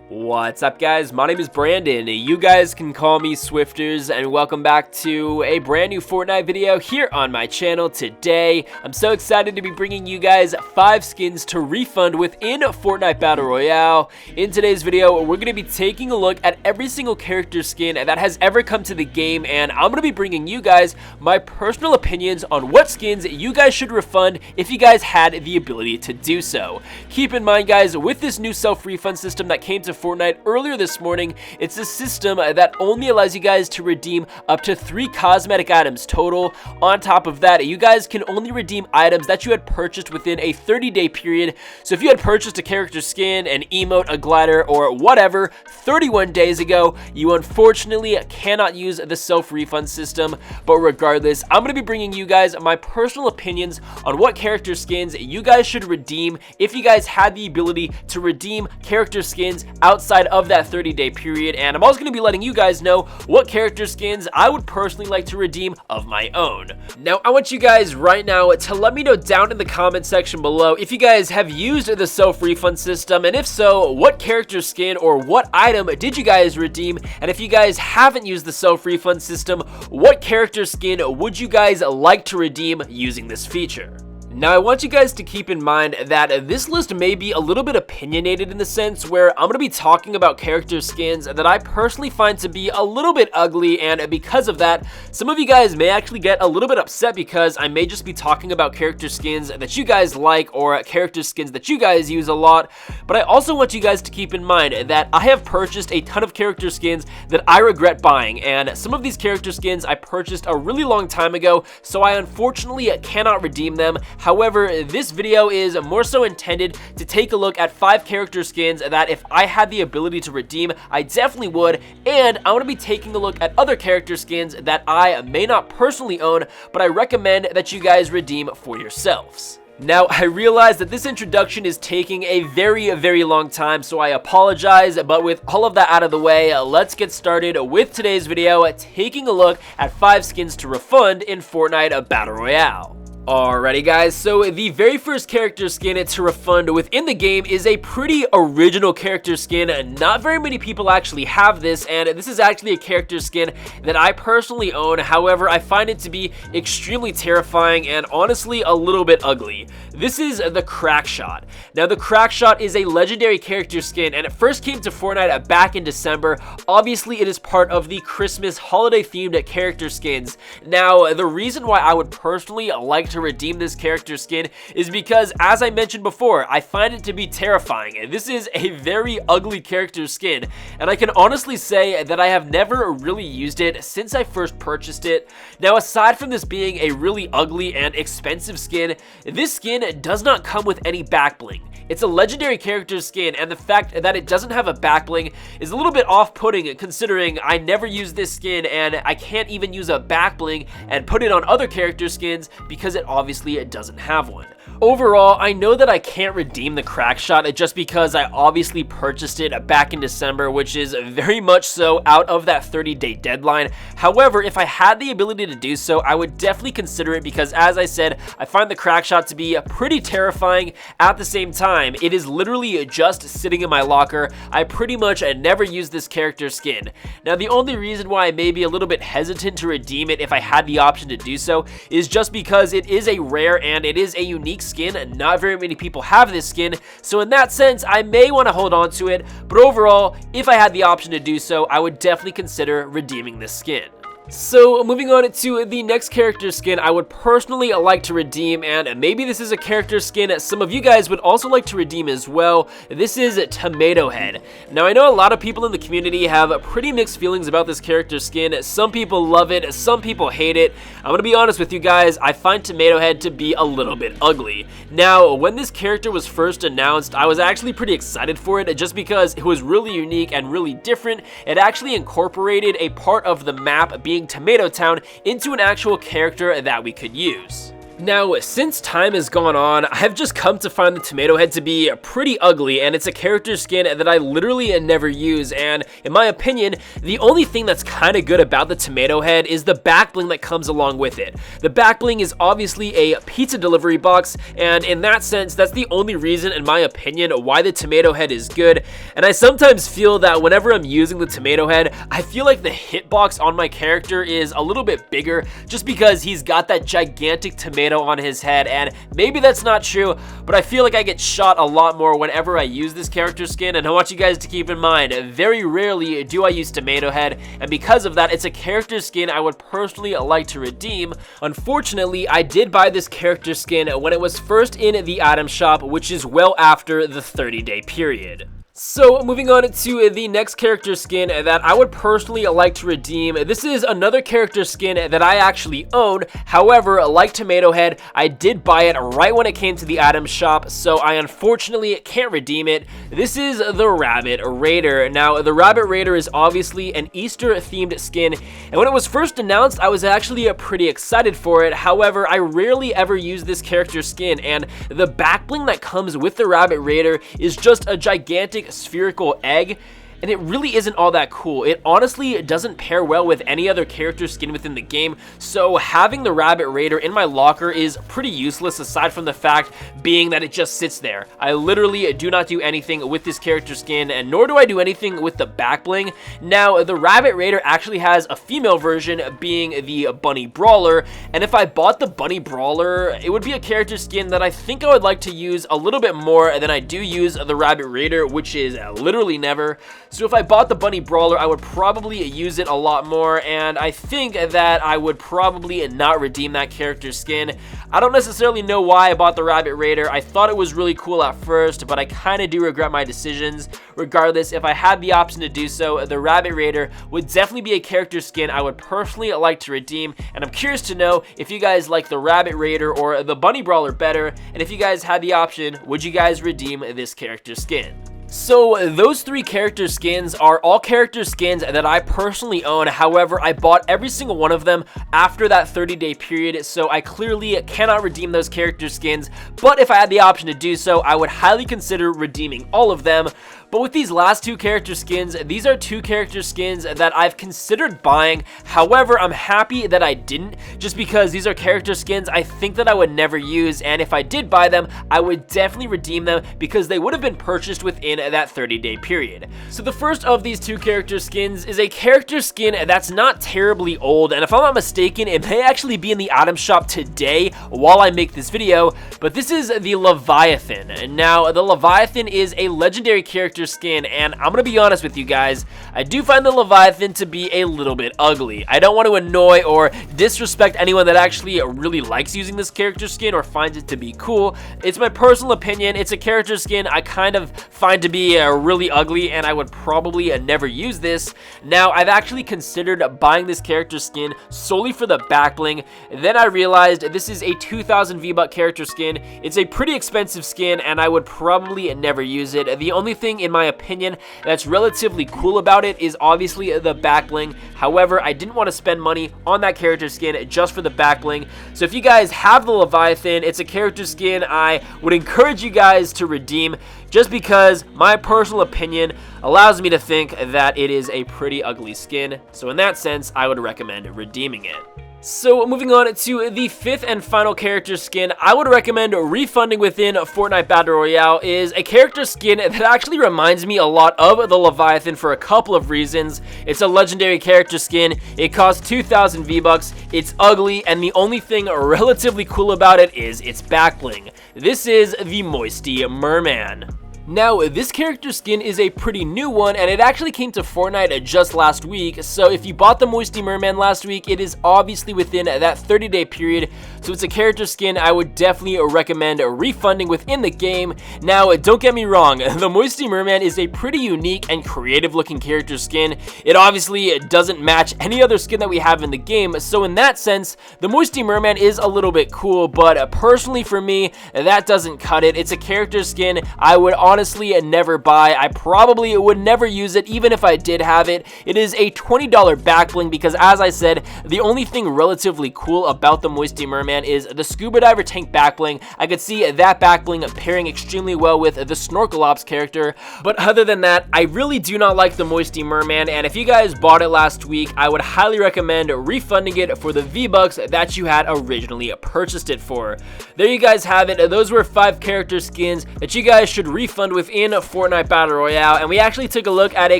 What's up, guys? My name is Brandon. You guys can call me Swifterrs, and welcome back to a brand new Fortnite video here on my channel. Today, I'm so excited to be bringing you guys 5 skins to refund within Fortnite Battle Royale. In today's video, we're going to be taking a look at every single character skin that has ever come to the game, and I'm going to be bringing you guys my personal opinions on what skins you guys should refund if you guys had the ability to do so. Keep in mind, guys, with this new self-refund system that came to Fortnite earlier this morning, it's a system that only allows you guys to redeem up to 3 cosmetic items total. On top of that, you guys can only redeem items that you had purchased within a 30-day period. So if you had purchased a character skin, an emote, a glider, or whatever 31 days ago, you unfortunately cannot use the self-refund system. But regardless, I'm going to be bringing you guys my personal opinions on what character skins you guys should redeem if you guys had the ability to redeem character skins outside of that 30-day period, and I'm also going to be letting you guys know what character skins I would personally like to redeem of my own. Now, I want you guys right now to let me know down in the comment section below if you guys have used the self-refund system, and if so, what character skin or what item did you guys redeem? And if you guys haven't used the self-refund system, what character skin would you guys like to redeem using this feature? Now, I want you guys to keep in mind that this list may be a little bit opinionated in the sense where I'm going to be talking about character skins that I personally find to be a little bit ugly, and because of that, some of you guys may actually get a little bit upset because I may just be talking about character skins that you guys like or character skins that you guys use a lot. But I also want you guys to keep in mind that I have purchased a ton of character skins that I regret buying, and some of these character skins I purchased a really long time ago, so I unfortunately cannot redeem them. However, this video is more so intended to take a look at 5 character skins that if I had the ability to redeem, I definitely would, and I'm going to be taking a look at other character skins that I may not personally own, but I recommend that you guys redeem for yourselves. Now, I realize that this introduction is taking a very long time, so I apologize, but with all of that out of the way, let's get started with today's video, taking a look at 5 skins to refund in Fortnite Battle Royale. Alrighty, guys, so the very first character skin to refund within the game is a pretty original character skin. Not very many people actually have this, and this is actually a character skin that I personally own. However, I find it to be extremely terrifying and honestly a little bit ugly. This is the Crackshot. Now, the Crackshot is a legendary character skin, and it first came to Fortnite back in December. Obviously, it is part of the Christmas holiday-themed character skins. Now, the reason why I would personally like to redeem this character skin is because, as I mentioned before, I find it to be terrifying. This is a very ugly character skin, and I can honestly say that I have never really used it since I first purchased it. Now, aside from this being a really ugly and expensive skin, this skin does not come with any back bling. It's a legendary character skin, and the fact that it doesn't have a back bling is a little bit off-putting considering I never use this skin and I can't even use a back bling and put it on other character skins because it obviously doesn't have one. Overall, I know that I can't redeem the Crackshot just because I obviously purchased it back in December, which is very much so out of that 30-day deadline. However, if I had the ability to do so, I would definitely consider it because, as I said, I find the Crackshot to be pretty terrifying. At the same time, it is literally just sitting in my locker. I pretty much never use this character skin. Now, the only reason why I may be a little bit hesitant to redeem it if I had the option to do so is just because it is a rare and it is a unique skin. Not very many people have this skin, so in that sense I may want to hold on to it, but overall, if I had the option to do so, I would definitely consider redeeming this skin. So moving on to the next character skin I would personally like to redeem, and maybe this is a character skin some of you guys would also like to redeem as well. This is Tomato Head. Now, I know a lot of people in the community have pretty mixed feelings about this character skin. Some people love it, some people hate it. I'm gonna be honest with you guys, I find Tomato Head to be a little bit ugly. Now, when this character was first announced, I was actually pretty excited for it just because it was really unique and really different. It actually incorporated a part of the map being Tomato Town into an actual character that we could use. Now, since time has gone on, I've just come to find the tomato head to be pretty ugly, and it's a character skin that I literally never use, and in my opinion, the only thing that's kind of good about the tomato head is the back bling that comes along with it. The back bling is obviously a pizza delivery box, and in that sense, that's the only reason, in my opinion, why the tomato head is good, and I sometimes feel that whenever I'm using the tomato head, I feel like the hitbox on my character is a little bit bigger, just because he's got that gigantic tomato on his head, and maybe that's not true, but I feel like I get shot a lot more whenever I use this character skin, and I want you guys to keep in mind, very rarely do I use tomato head, and because of that, it's a character skin I would personally like to redeem. Unfortunately, I did buy this character skin when it was first in the item shop, which is well after the 30-day period. So, moving on to the next character skin that I would personally like to redeem. This is another character skin that I actually own. However, like Tomato Head, I did buy it right when it came to the item shop, so I unfortunately can't redeem it. This is the Rabbit Raider. Now, the Rabbit Raider is obviously an Easter-themed skin, and when it was first announced, I was actually pretty excited for it. However, I rarely ever use this character skin, and the back bling that comes with the Rabbit Raider is just a gigantic spherical egg, and it really isn't all that cool. It honestly doesn't pair well with any other character skin within the game, so having the Rabbit Raider in my locker is pretty useless, aside from the fact being that it just sits there. I literally do not do anything with this character skin, and nor do I do anything with the back bling. Now, the Rabbit Raider actually has a female version, being the Bunny Brawler, and if I bought the Bunny Brawler, it would be a character skin that I think I would like to use a little bit more than I do use the Rabbit Raider, which is literally never. So if I bought the Bunny Brawler, I would probably use it a lot more, and I think that I would probably not redeem that character skin. I don't necessarily know why I bought the Rabbit Raider. I thought it was really cool at first, but I kind of do regret my decisions. Regardless, if I had the option to do so, the Rabbit Raider would definitely be a character skin I would personally like to redeem, and I'm curious to know if you guys like the Rabbit Raider or the Bunny Brawler better, and if you guys had the option, would you guys redeem this character skin? So those three character skins are all character skins that I personally own. However, I bought every single one of them after that 30-day period, so I clearly cannot redeem those character skins, but if I had the option to do so, I would highly consider redeeming all of them. But with these last two character skins, these are two character skins that I've considered buying. However, I'm happy that I didn't, just because these are character skins I think that I would never use, and if I did buy them, I would definitely redeem them because they would have been purchased within that 30-day period. So the first of these two character skins is a character skin that's not terribly old, and if I'm not mistaken, it may actually be in the item shop today while I make this video, but this is the Leviathan. Now, the Leviathan is a legendary character skin, and I'm gonna be honest with you guys, I do find the Leviathan to be a little bit ugly. I don't want to annoy or disrespect anyone that actually really likes using this character skin or finds it to be cool. It's my personal opinion. It's a character skin I kind of find to be really ugly, and I would probably never use this. Now, I've actually considered buying this character skin solely for the back bling. Then I realized this is a 2000 V-Buck character skin. It's a pretty expensive skin, and I would probably never use it. The only thing in my opinion that's relatively cool about it is obviously the back bling. However, I didn't want to spend money on that character skin just for the back bling. So if you guys have the Leviathan, it's a character skin I would encourage you guys to redeem, just because my personal opinion allows me to think that it is a pretty ugly skin. So in that sense, I would recommend redeeming it. So moving on to the fifth and final character skin I would recommend refunding within Fortnite Battle Royale is a character skin that actually reminds me a lot of the Leviathan for a couple of reasons. It's a legendary character skin, it costs 2,000 V-Bucks, it's ugly, and the only thing relatively cool about it is its back bling. This is the Moisty Merman. Now, this character skin is a pretty new one, and it actually came to Fortnite just last week, so if you bought the Moisty Merman last week, it is obviously within that 30-day period, so it's a character skin I would definitely recommend refunding within the game. Now, don't get me wrong, the Moisty Merman is a pretty unique and creative looking character skin. It obviously doesn't match any other skin that we have in the game, so in that sense, the Moisty Merman is a little bit cool, but personally for me, that doesn't cut it. It's a character skin I would honestly honestly never buy. I probably would never use it even if I did have it. It is a $20 back bling because, as I said, the only thing relatively cool about the Moisty Merman is the Scuba Diver tank back bling. I could see that back bling pairing extremely well with the Snorkel Ops character, but other than that, I really do not like the Moisty Merman, and if you guys bought it last week, I would highly recommend refunding it for the V-Bucks that you had originally purchased it for. There you guys have it. Those were 5 character skins that you guys should refund within Fortnite Battle Royale, and we actually took a look at a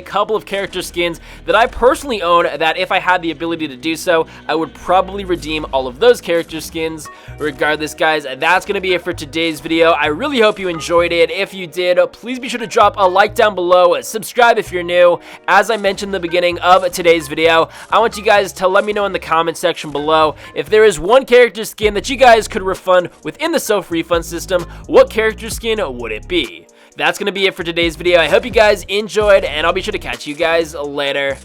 couple of character skins that I personally own that if I had the ability to do so, I would probably redeem all of those character skins. Regardless, guys, that's going to be it for today's video. I really hope you enjoyed it. If you did, please be sure to drop a like down below, subscribe if you're new. As I mentioned in the beginning of today's video, I want you guys to let me know in the comment section below if there is one character skin that you guys could refund within the self-refund system. What character skin would it be? That's going to be it for today's video. I hope you guys enjoyed, and I'll be sure to catch you guys later.